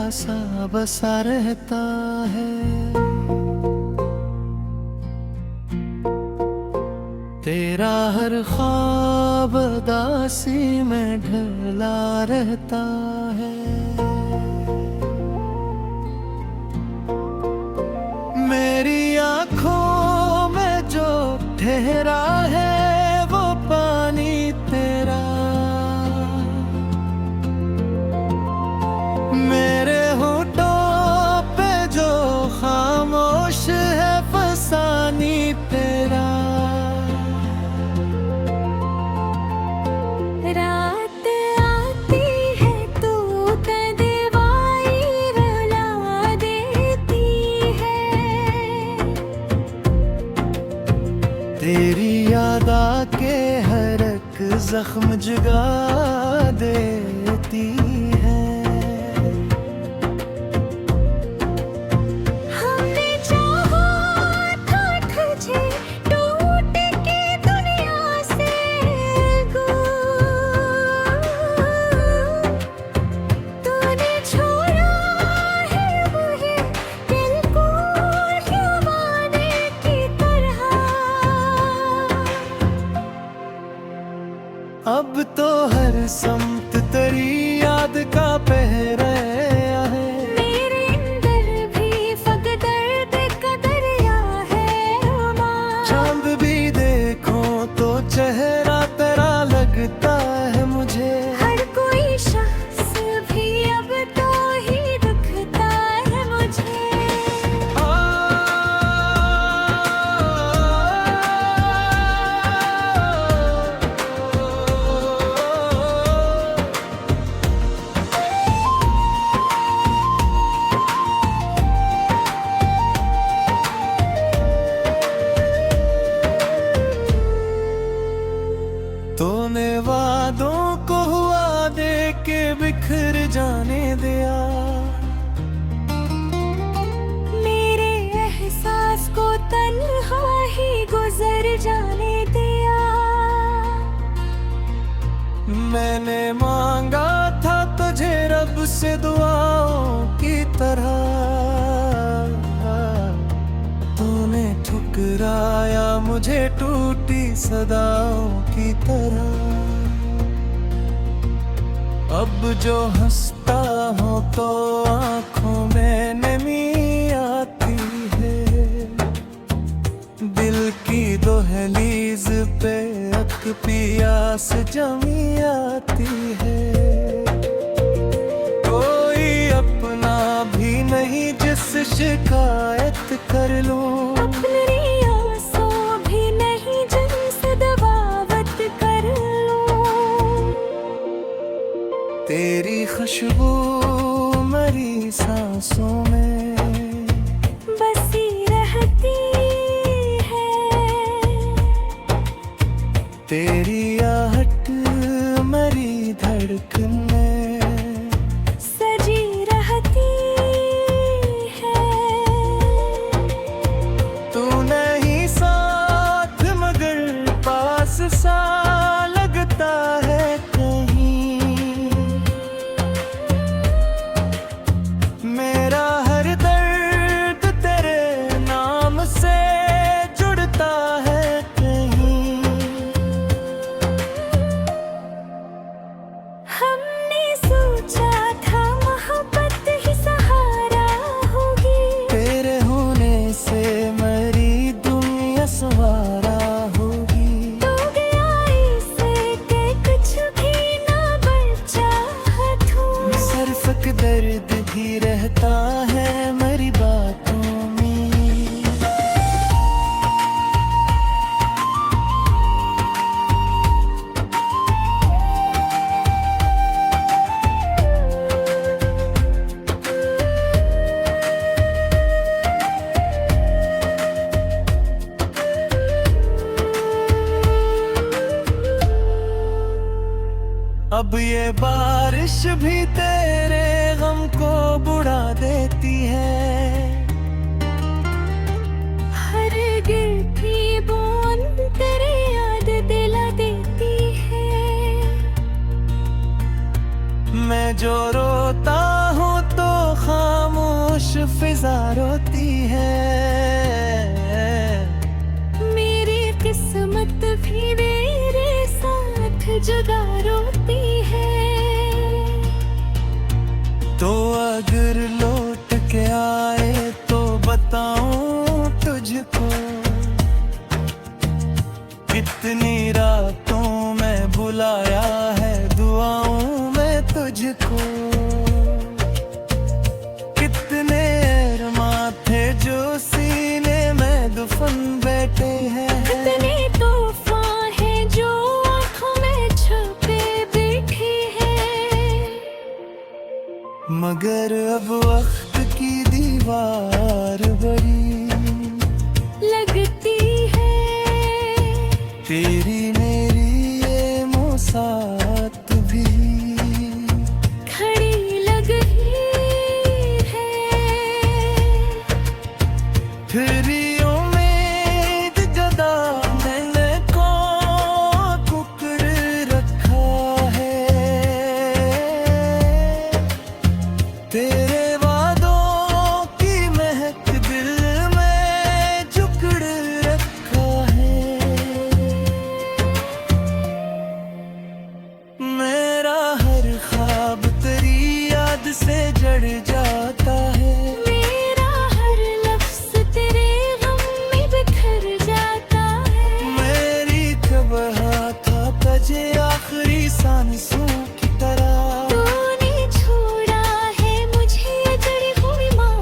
सा बसा रहता है। तेरा हर ख्वाब दासी में ढला रहता है। मेरी आँखों में जो ठहरा है वो पानी तेरा, मेरे होठों पे जो खामोश है फसानी तेरा। रात आती है तू कदवाई रुला देती है। तेरी याद आके हर एक जख्म जुगा देती है। हमने चाहा था तुझे टूट के दुनिया से तूने छोड़ा है मुझे दिल को ज़माने की तरह। अब तो हर समत तेरी याद का पहरा है। मेरे अंदर भी फ़क़्र दर्द का दरिया है उमा। चांद भी देखो तो चेहरा तेरा लगता है मुझे। हर कोई शख्स भी अब तो ही दिखता है मुझे। तूने वादों को हुआ दे के बिखर जाने दिया। मेरे एहसास को तन्हा ही गुजर जाने दिया। मैंने मांगा था तुझे रब से दुआओं की तरह, तूने ठुकराया मुझे टूटी सदाओं की तरह। अब जो हंसता हूँ तो आँखों में नमी आती है। दिल की दहलीज पे अक पियास जमी आती है। कोई अपना भी नहीं जिससे शिकायत कर लूं। अपने आंसू भी नहीं जिनसे दबावत कर लूं। तेरी खुशबू मरी सांसों में बसी रहती है। तेरी आहट मरी धड़कन में सजी रहती है। तू नहीं साथ मगर पास सा लगता है कहीं। मेरा हर दर्द तेरे नाम से जुड़ता है कहीं। हमने सोचा था मोहब्बत ही सहारा होगी। तेरे होने से मेरी दुनिया सवारा होगी। तो गया इससे कि कुछ भी ना बचा तू। सिर्फ एक दर्द ही रहता है मेरी बातों में। अब ये बारिश भी तेरे गम को बुढ़ा देती है। हर गिरती बूंद तेरी याद दिला देती है। मैं जो रोता हूँ तो खामोश फिजा रोती है। मेरी किस्मत भी मेरे साथ जुदा रोती है। तो अगर लौट के आए तो बताऊं तुझको, कितनी रातों में बुलाया है दुआओं में तुझको। कितने अरमां थे जो सीने में दफन बैठे हैं। कितने तूफान हैं जो आँखों में छुपे बैठे हैं। मगर अब वक्त की दीवार बड़ी लगती है। तेरी मेरी ये मुसात भी खड़ी लग रही है। तेरी उम्मीद जदा मैंने को कुकर रखा है। तेरे वादों की महक दिल में जुकड़ रखा है। मेरा हर ख्वाब तेरी याद से जड़ जाता है। मेरा हर लफ्ज़ तेरे गम में बिखर जाता है। मेरी खबर था तुझे आखिरी सांसों की तरह। तूने छोड़ा है मुझे जड़ी हुई माँ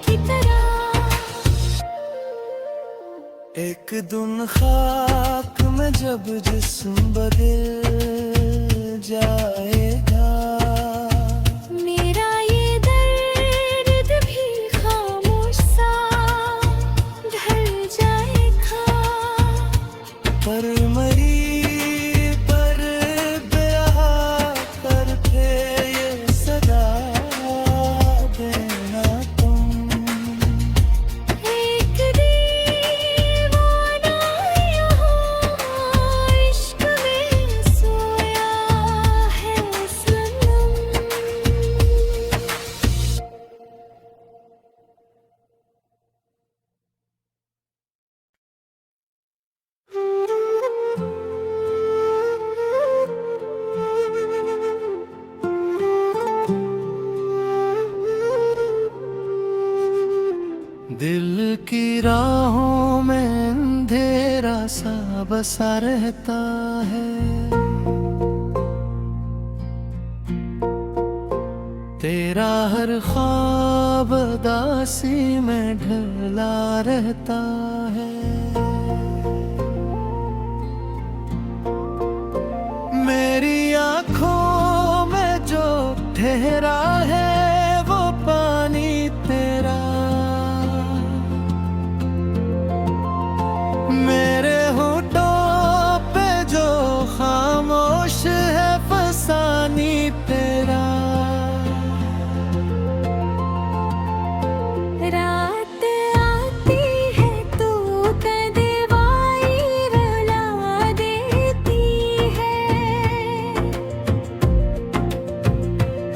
की तरह। एक दिन खाक में जब जिस्म बदल जाएगा, मेरा ये दर्द भी खामोश सा ढल जाएगा। पर मरी पर ब्याह करके ये सदा देना तुम। एक दीवाना यहाँ इश्क में सोया है सनम। दिल की राहों में अंधेरा सा बसा रहता है। तेरा हर ख्वाब दासी में ढला रहता है। मेरी आँखों में जो ठहरा है वो पानी तेरा। मेरे होठों पे जो खामोश है फसानी तेरा। रात आती है तो कदवाई रुला देती है।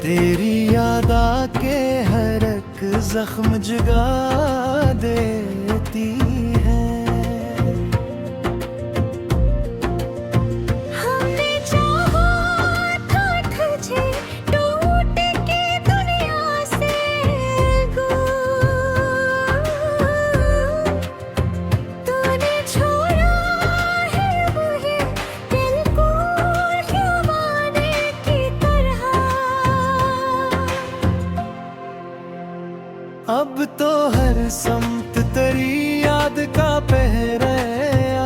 तेरी याद आके हर एक जख्म जगा देती है। हमने चाहा था तुझे टूट के दुनिया से अलग। तूने छोड़ा है मुझे दिल को दीवाने की तरह। अब तो हर समत तेरी याद का पहरा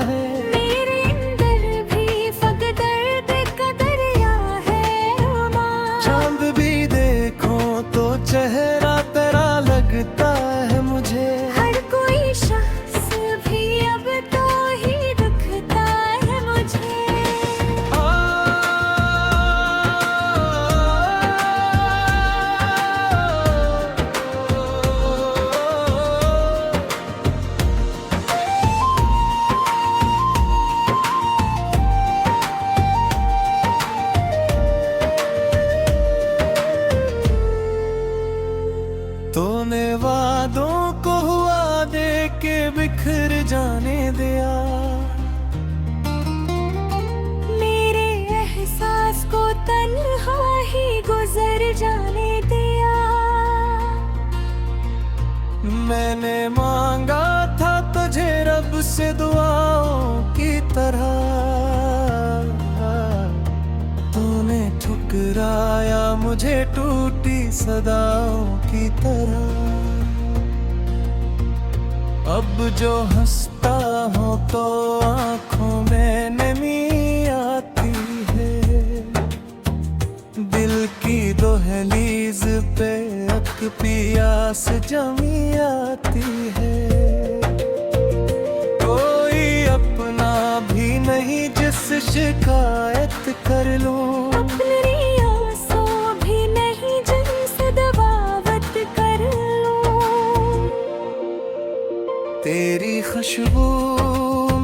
है। मेरे अंदर भी फक़्त दर्द का दरिया है माँ। चांद भी देखो तो चेहरा तेरा लगता है मुझे। हर कोई शख्स भी अब तो ही दिखता है मुझे। के बिखर जाने दिया। मेरे एहसास को तन्हा ही गुजर जाने दिया। मैंने मांगा था तुझे रब से दुआओं की तरह, तूने ठुकराया मुझे टूटी सदाओं की तरह। अब जो हंसता हूँ तो आँखों में नमी आती है, दिल की दहलीज पे अक पियास जमी आती है। कोई अपना भी नहीं जिस शिकायत कर लूं, अपनी आंसू भी नहीं जिनसे दबावत कर लूं। तेरी खुशबू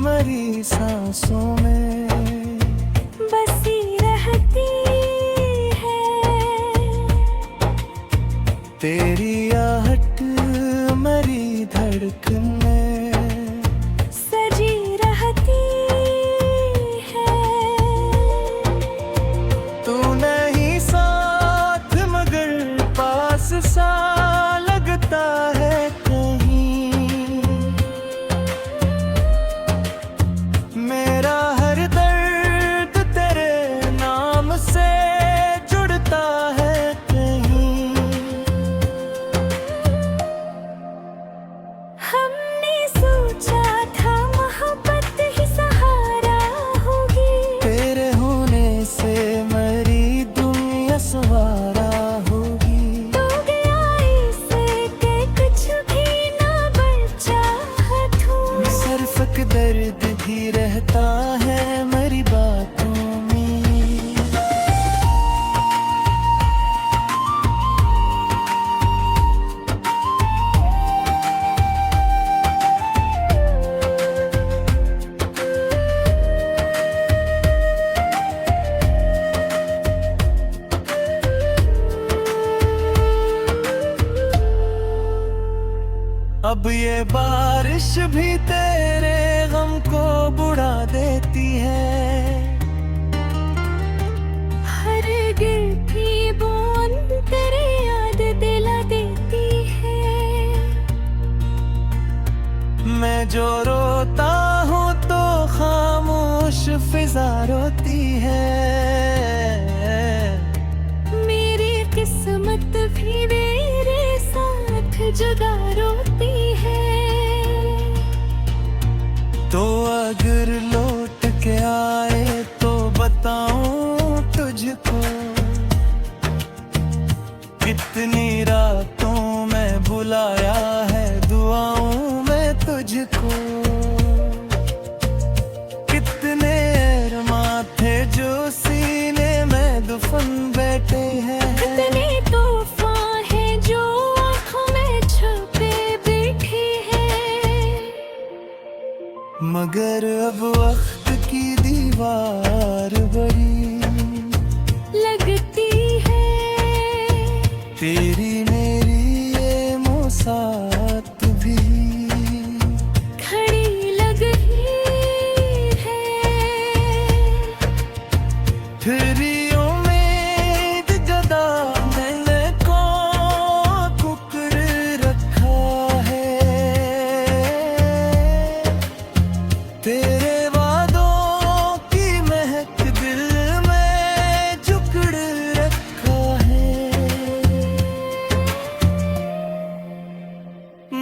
मरी सांसों में बसी रहती है। तेरी आहट मरी धड़कन में सजी रहती है। तू नहीं साथ मगर पास सा लगता है कहीं। मेरा हर दर्द तेरे नाम से जुड़ता है कहीं। हमने सोचा था मोहब्बत ही सहारा होगी, तेरे होने से मेरी दुनिया सवारा होगी। तो गया इससे कि कुछ भी ना बचा हथों। सिर्फ दर्द भी रहता है मेरी बातों में। अब ये बारिश भी तेरे गम को बुढ़ा देती है। हर गिरती बूंद तेरी याद दिला देती है। मैं जो रोता हूँ तो खामोश फिजा रोती है। मेरी किस्मत भी मेरे साथ जुदा रोती है। तो अगर लौट के आए तो बताऊं तुझको, कितनी रातों में बुलाया है दुआओं में तुझको। कितने अरमां थे जो सीने में दफन बैठे हैं। कितने तूफान हैं जो आँखों में छुपे बैठे हैं। मगर अब वक्त की दीवार बड़ी लगती है। तेरी मेरी ये मुसात भी खड़ी लग रही है। तेरी उम्मीद जदा मैंने को कुकर रखा है। तेरे वादों की महक दिल में जुकड़ रखा है।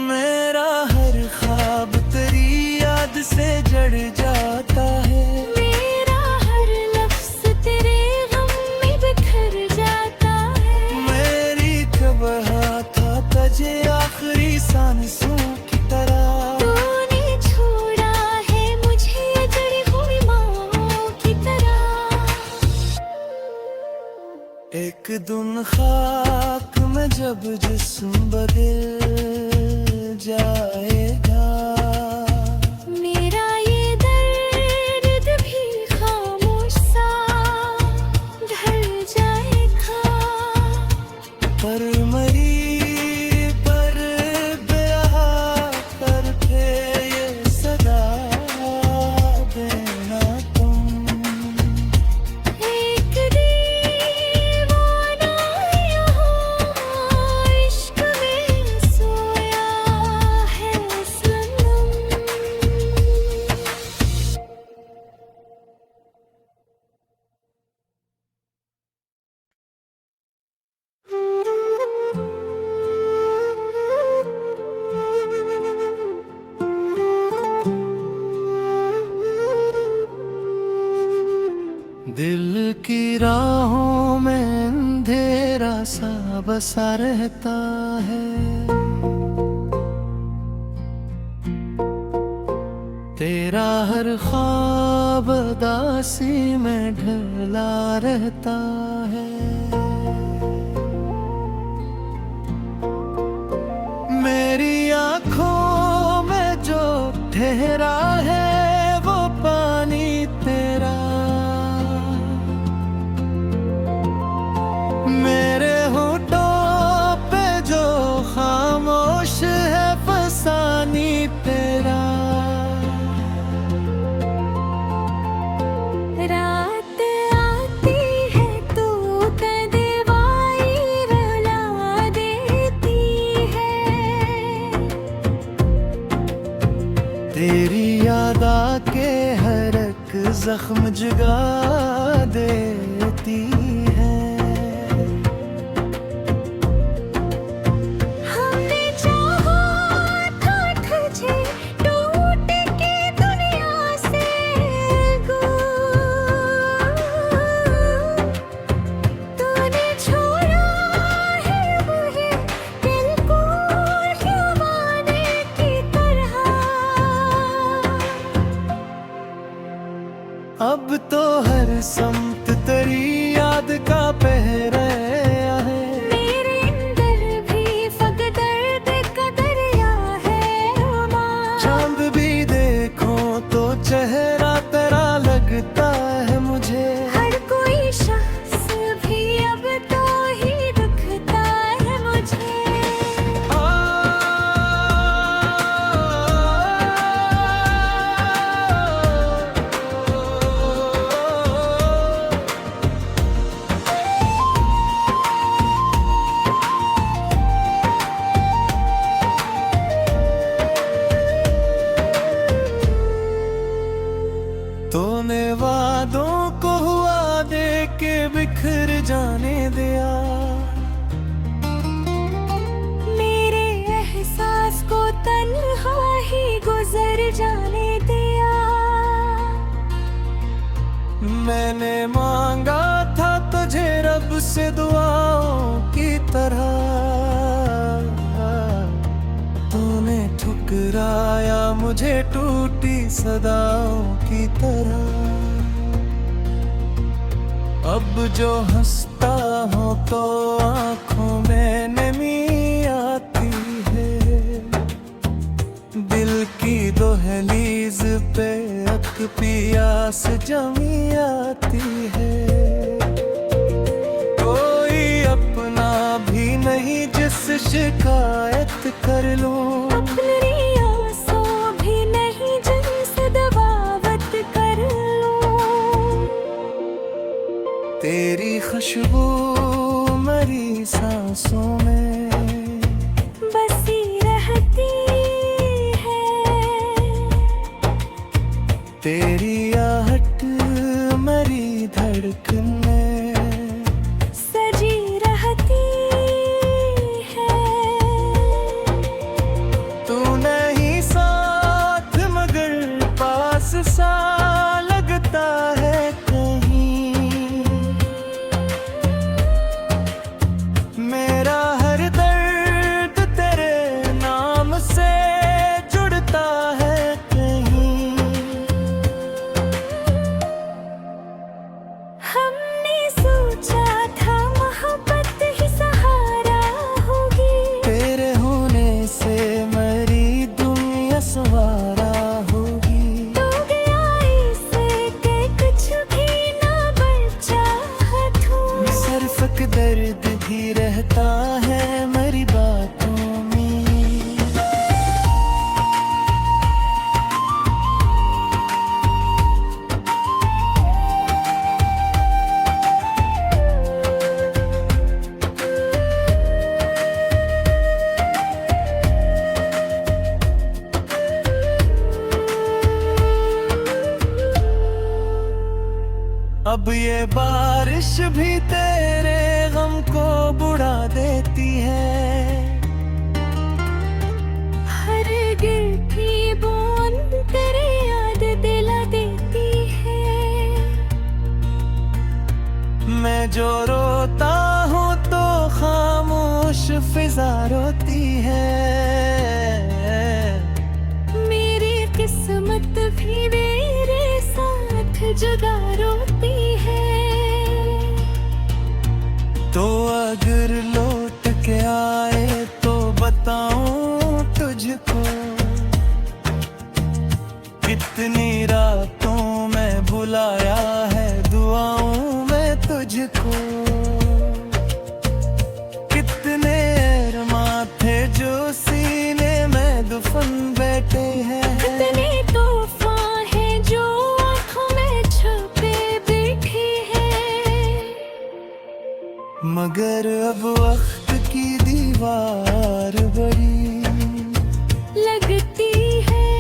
मेरा हर ख्वाब तेरी याद से जड़ जाता है। मेरा हर लफ्ज़ तेरे गम में बिखर जाता है। मेरी खबर था तुझे आखिरी सांसों की तरह। तूने छोड़ा है मुझे जड़ी हुई माँ की तरह। एक दिन खाक में जब जिस्म बदल जाएगा, मेरा ये दर्द भी खामोश सा ढल जाएगा। पर मरी पर ब्याह कर थे बसा रहता है। तेरा हर ख्वाब उदासी में ढला रहता है। मेरी आँखों में जो ठहरा है वो पानी तेरा, मेरे होठों पे जो खामोश है फसानी तेरा। रात आती है तू कदवाई रुला देती है। तेरी याद आके हर एक जख्म जुगा देती है। हमने चाहा था तुझे टूट के दुनिया से दूर, तूने छोड़ा है मुझे बिल्कुल दीवाने की तरह। अब तो हर समत तेरी याद का पहरा है। मेरे अंदर भी फकदर्द का दरिया है उमा। चांद भी देखो तो चेहरा तेरा लगता है मुझे। हर कोई शख्स भी अब तो ही दिखता है मुझे। तूने वादों को हुआ दे के बिखर जाने दिया। मेरे एहसास को तन्हा ही गुजर जाने दिया। मैंने मांगा था तुझे रब से दुआओं की तरह, तूने ठुकराया मुझे टूटी सदाओं की तरह। अब जो हंसता हूँ तो आँखों में नमी आती है। दिल की दहलीज पे अक पियास जमी आती है। कोई अपना भी नहीं जिस शिकायत कर लूं। अपने आंसू भी नहीं जिनसे दबावत कर लूं। तेरी खुशबू मरी सांसों में बसी रहती है। तेरी आहट मरी धड़कन में सजी रहती है। तू नहीं साथ मगर पास सा लगता है कहीं। मेरा हर दर्द तेरे नाम से जुड़ता है कहीं। हमने सोचा था मोहब्बत ही सहारा होगी। तेरे होने से मेरी दुनिया सवारा होगी। तो गया इससे कि कुछ भी ना बचा तू। सिर्फ दर्द भी रहता है मेरी बातों में। अब ये बारिश भी तेरे गम को बुढ़ा देती है। हर गिरती बूंद तेरी याद दिला देती है। मैं जो रोता हूँ तो खामोश फिजा रोती है। मेरी किस्मत भी मेरे साथ जुदा रोती है। तो अगर लौट के आए तो बताऊं तुझको, कितनी रातों में बुलाया है दुआओं में तुझको। कितने अरमां थे जो सीने में दुफन बैठे हैं। कितने तूफान हैं जो आँखों में छुपे बैठे हैं। मगर अब वक्त की दीवार बड़ी लगती है।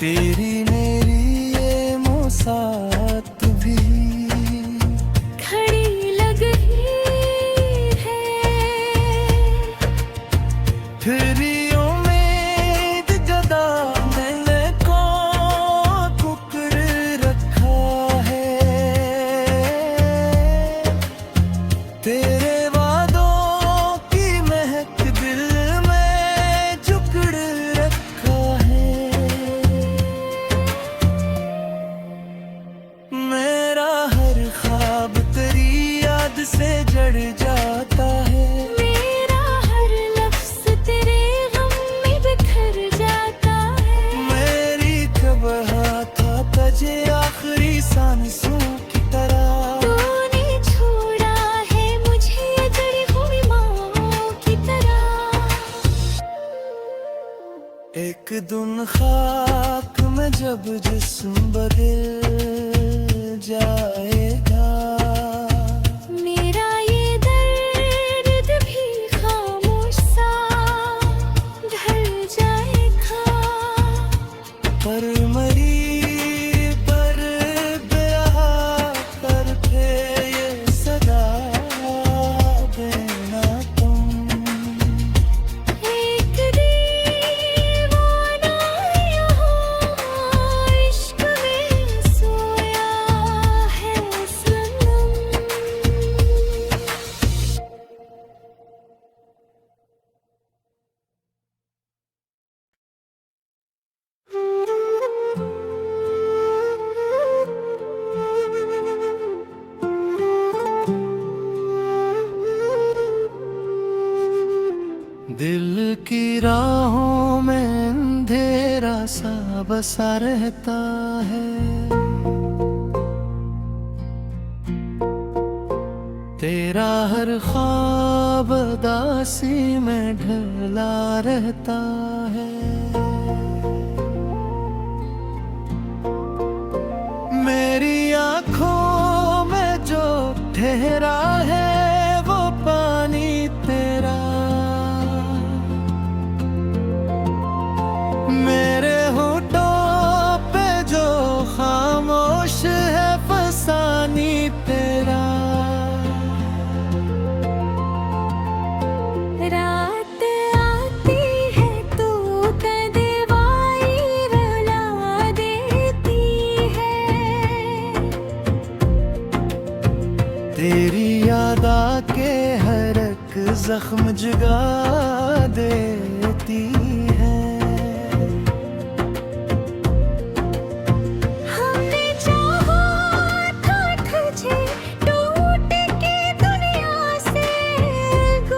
तेरी मेरी ये मुसात भी खड़ी लग ही है। फिर उम्मीद जदा मैंने को कुकर रखा है। तेरे वादों की महक दिल में जुकड़ रखा है। मेरा हर ख्वाब तेरी याद से जड़ जाता है। मेरा हर लफ्ज़ तेरे गम में बिखर जाता है। मेरी कब्र था तुझे आखिरी सांसों की तरह। तूने छोड़ा है मुझे जड़ी हुई माँ की तरह। एक दिन खाक में जब जिस्म बदल जाएगा, मेरा ये दर्द भी खामोश सा ढल जाएगा। पर मरी पर ब्याह कर थे ये सदा देना तुम। एक दीवाना यहाँ इश्क में सोया है सनम। दिल की राहों में अंधेरा सा बसा रहता है। तेरा हर ख्वाब दासी में ढला रहता है। मेरी आंखों में जो ठहरा है वो पानी तेरा। मेरे होठों पे जो खामोश है फसानी तेरा। रात आती है तो कदवाई रुला देती है। तेरी याद आके हर एक जख्म जगा देती है। हमने चाहा था तुझे टूट के दुनिया से अलग।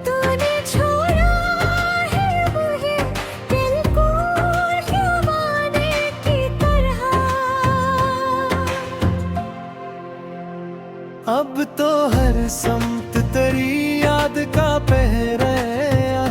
तूने छोड़ा है मुझे दिल को ज़माने की तरह। अब तो हर समत तेरी याद का पहरा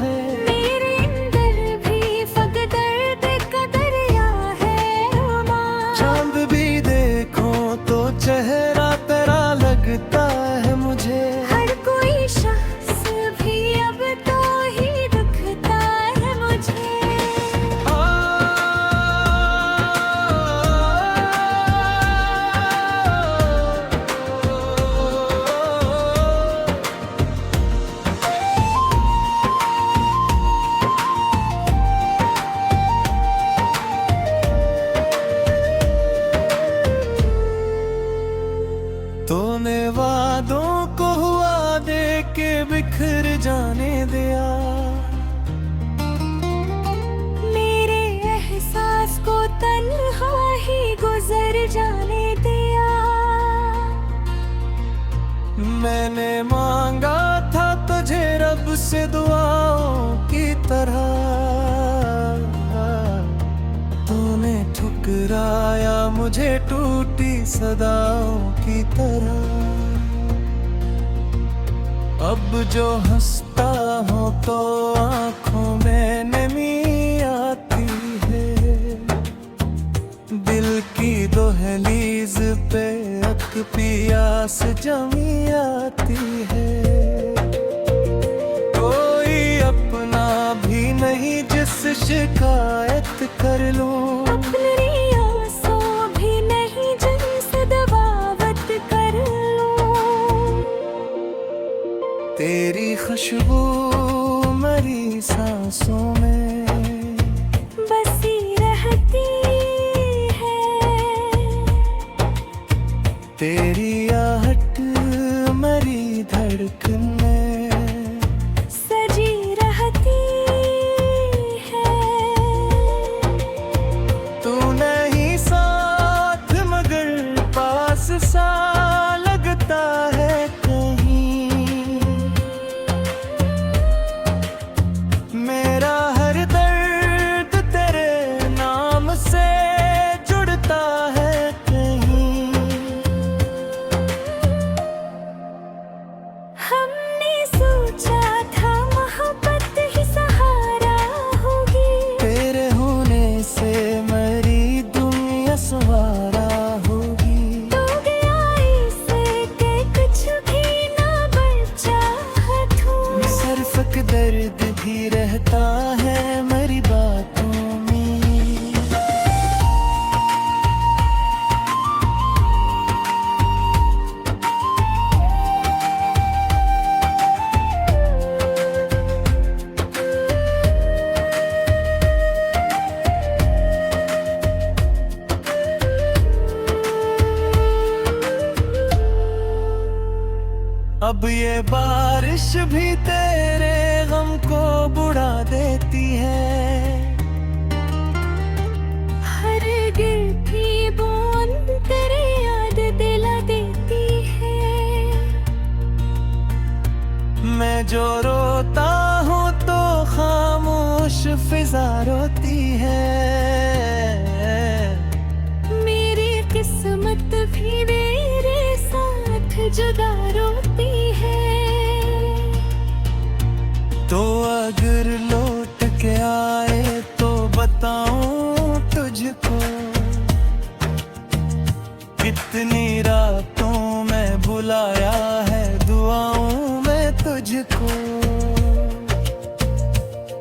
है। मेरे अंदर भी फक दर्द का दरिया है रुमा। चांद भी देखो तो चेहरा तेरा लगता है मुझे। हर कोई शख्स भी अब तो ही दुखता है मुझे। यादों को हुआ दे के बिखर जाने दिया। मेरे एहसास को तन्हा ही गुजर जाने दिया। मैंने मांगा था तुझे रब से दुआओं की तरह, तूने ठुकराया मुझे टूटी सदाओं की तरह। अब जो हंसता हूँ तो आंखों में नमी आती है, दिल की दहलीज पे अक पियास जमी आती है। कोई अपना भी नहीं जिस शिकायत कर लूं, अपनी आंसू भी नहीं जिनसे दबावत कर लूं। तेरी खुशबू मरी सांसों में बसी रहती है, तेरी आहट मरी धड़कन में सजी रहती है। तू नहीं साथ मगर पास सा लगता है कहीं। मेरा हर दर्द तेरे नाम से जुड़ता है कहीं। हमने सोचा था मोहब्बत ही सहारा होगी, तेरे होने से मेरी दुनिया सवारा होगी। तो गया इससे कि कुछ भी ना बचा हाथों। सिर्फ एक दर्द भी रहता है मेरी बातों में। अब ये बारिश भी तेरे गम को बुढ़ा देती है। हर गिरती बूंद तेरी याद दिला देती है। मैं जो रोता हूँ तो खामोश फिजा रोती है। मेरी किस्मत भी मेरे साथ जुदा रोती है। तो अगर लौट के आए तो बताऊं तुझको, कितनी रातों में बुलाया है दुआओं में तुझको।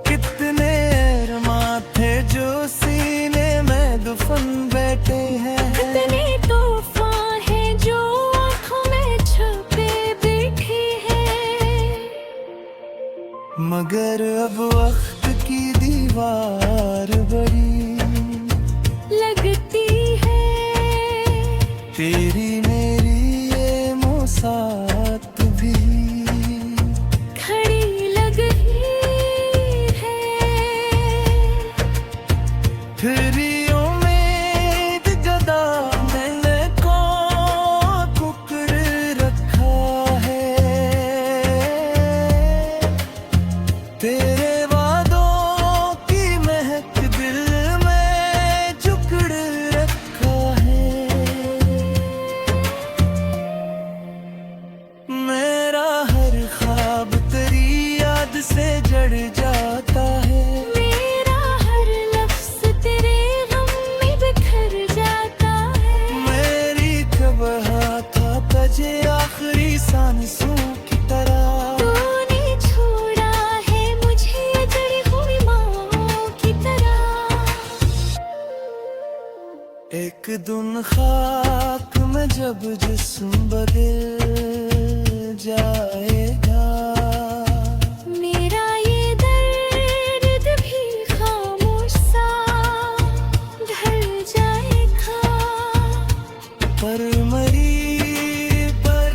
कितने अरमां थे जो सीने में दफन बैठे हैं। कितने तूफान हैं जो आँखों में छुपे बैठे हैं। मगर अब वक्त की दीवार बड़ी लगती है, तेरी मेरी ये मुसात भी खड़ी लग रही है। तेरी उम्मीद जदा मैंने को कुकड़ रखा है। तेरे वादों की महक दिल में जुकड़ रखा है। मेरा हर ख्वाब तेरी याद से जड़ जाता है। मेरा हर लफ्ज़ तेरे गम में बिखर जाता है। मेरी कब्र था तुझे आखिरी सांसों की तरह। तूने छोड़ा है मुझे जड़ी हुई माँ की तरह। एक दिन खाक में जब जिस्म बदल जाएगा, मेरा ये दर्द भी खामोश सा ढल जाएगा। पर मरी पर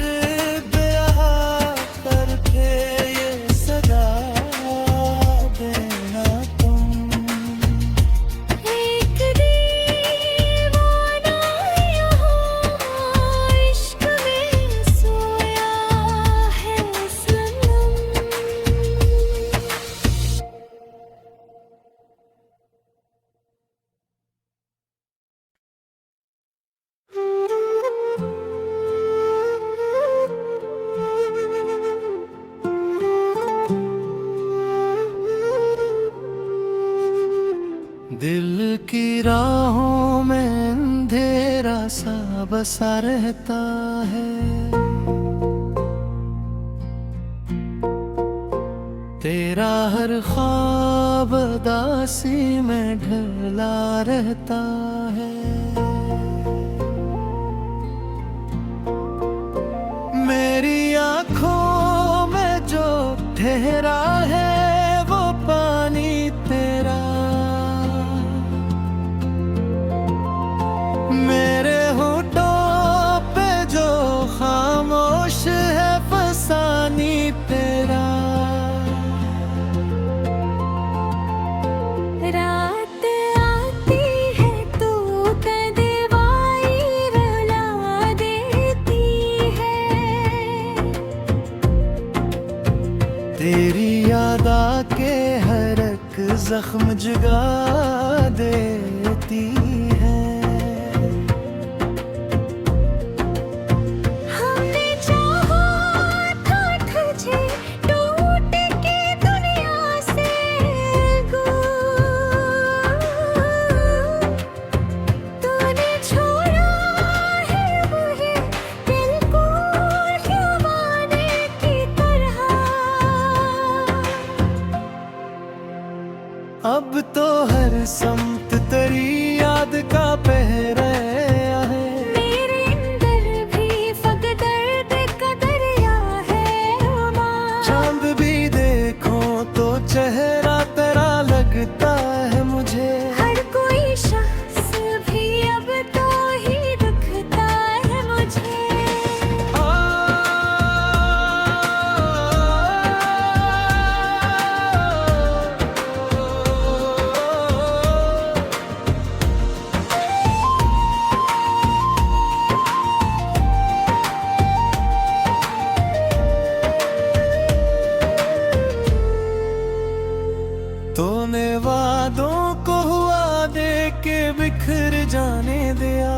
राहों में अंधेरा सा बसा रहता है। तेरा हर ख्वाब दासी में ढला रहता है। मेरी आँखों में जो ठहरा है वो पानी तेरा, मेरे होठों पे जो खामोश है फसानी तेरा। रात आती है तू कदवाई रुला देती है। तेरी याद आके हर एक जख्म जगा देती है। हमने चाहा था तुझे टूट के दुनिया से दूर, तूने छोड़ा है मुझे बिल्कुल दीवाने की तरह। अब तो हर समत तेरी याद का पहरा है। मेरे अंदर भी फकदर्द का दरिया है माँ। चांद भी देखो तो चेहरा तेरा लगता है मुझे। हर कोई शख्स भी अब तो ही दिखता है मुझे। तूने वादों को हुआ दे के बिखर जाने दिया।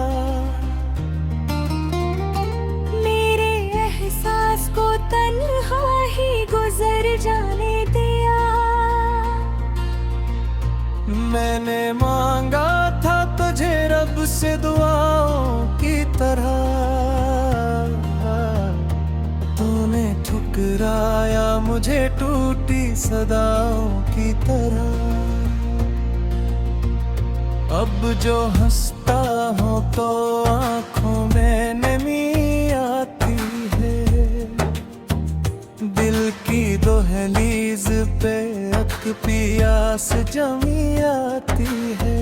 मेरे एहसास को तन्हा ही गुजर जाने दिया। मैंने मांगा था तुझे रब से दुआओं की तरह, तूने ठुकराया मुझे टूटी सदाओं की तरह। अब जो हंसता हूँ तो आँखों में नमी आती है। दिल की दहलीज पे अक पियास जमी आती है।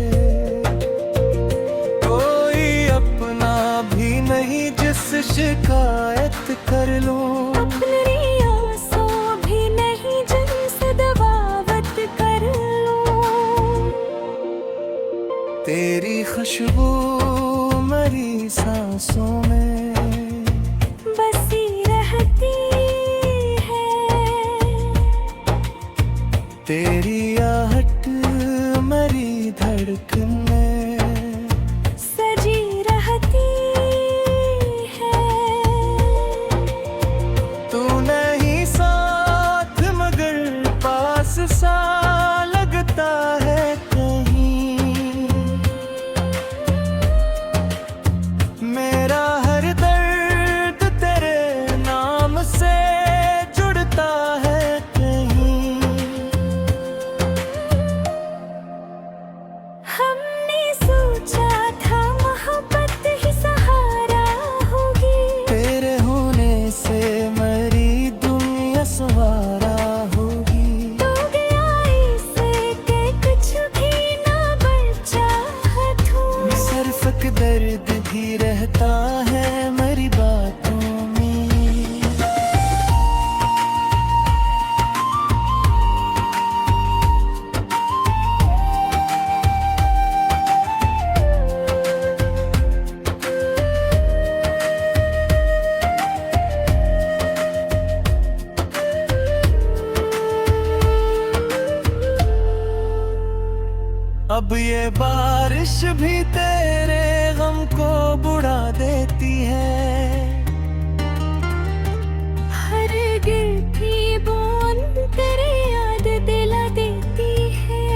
कोई अपना भी नहीं जिस शिकायत कर लूं। अपने आंसू भी नहीं जिनसे दबावत कर लूं। तेरी खुशबू मरी सांसों में बसी रहती है। तेरी आहट मरी धड़कन में सजी रहती है। तू नहीं साथ मगर पास सा लगता है कहीं। मेरा हर दर्द तेरे नाम से जुड़ता है कहीं। हमने सोचा था मोहब्बत ही सहारा होगी। तेरे होने से मरी दुनिया सवारा होगी। तो गया इससे कि कुछ भी ना बचा हाथों। सिर्फ दर्द भी रहता है मेरी बातों में। अब ये बारिश भी तेरे गम को बुढ़ा देती है। हर गिरती बूंद तेरी याद दिला देती है।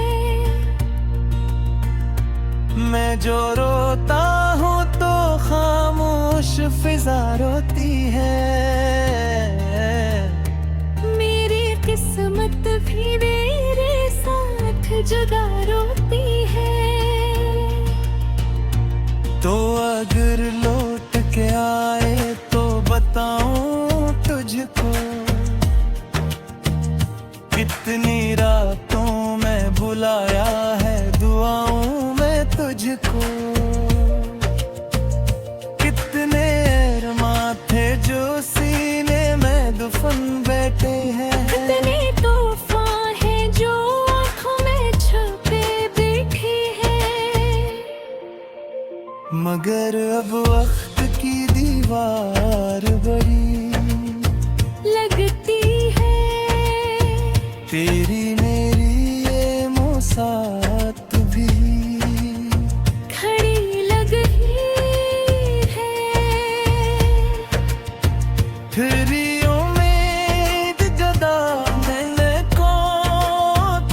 जो रोता हूँ तो खामोश फिजा रोती है। मेरी किस्मत भी मेरे साथ जुदा रोती है। तो अगर लौट के आए तो बताऊं तुझको, कितनी रातों में बुलाया है दुआओं में तुझको। कितने अरमां थे जो सीने में दफन बैठे हैं। कितने तूफान हैं जो आँखों में छुपे बैठे हैं। मगर अब वक्त की दीवार बड़ी लगती है। तेरी मेरी ये मुसात भी खड़ी लग ही है। तेरी उम्मीद जदा मैंने को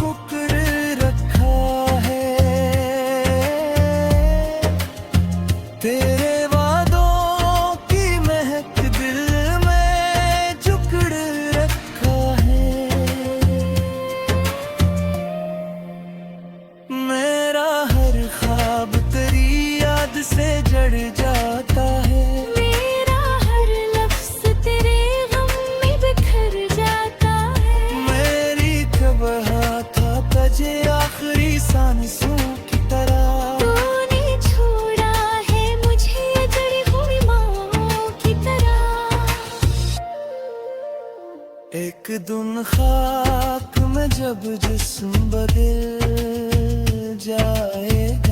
कुकर रखा है। तेरे वादों की महक दिल में जुकड़ रखा है। मेरा हर ख्वाब तेरी याद से जड़ जाता है। मेरा हर लफ्ज़ तेरे गम में बिखर जाता है। मेरी खबर था तुझे आखिरी सांसों की तरह। तूने छोड़ा है मुझे जड़ी हुई माँ की तरह। एक दिन खाक में जब जिस्म बदल जाएगा,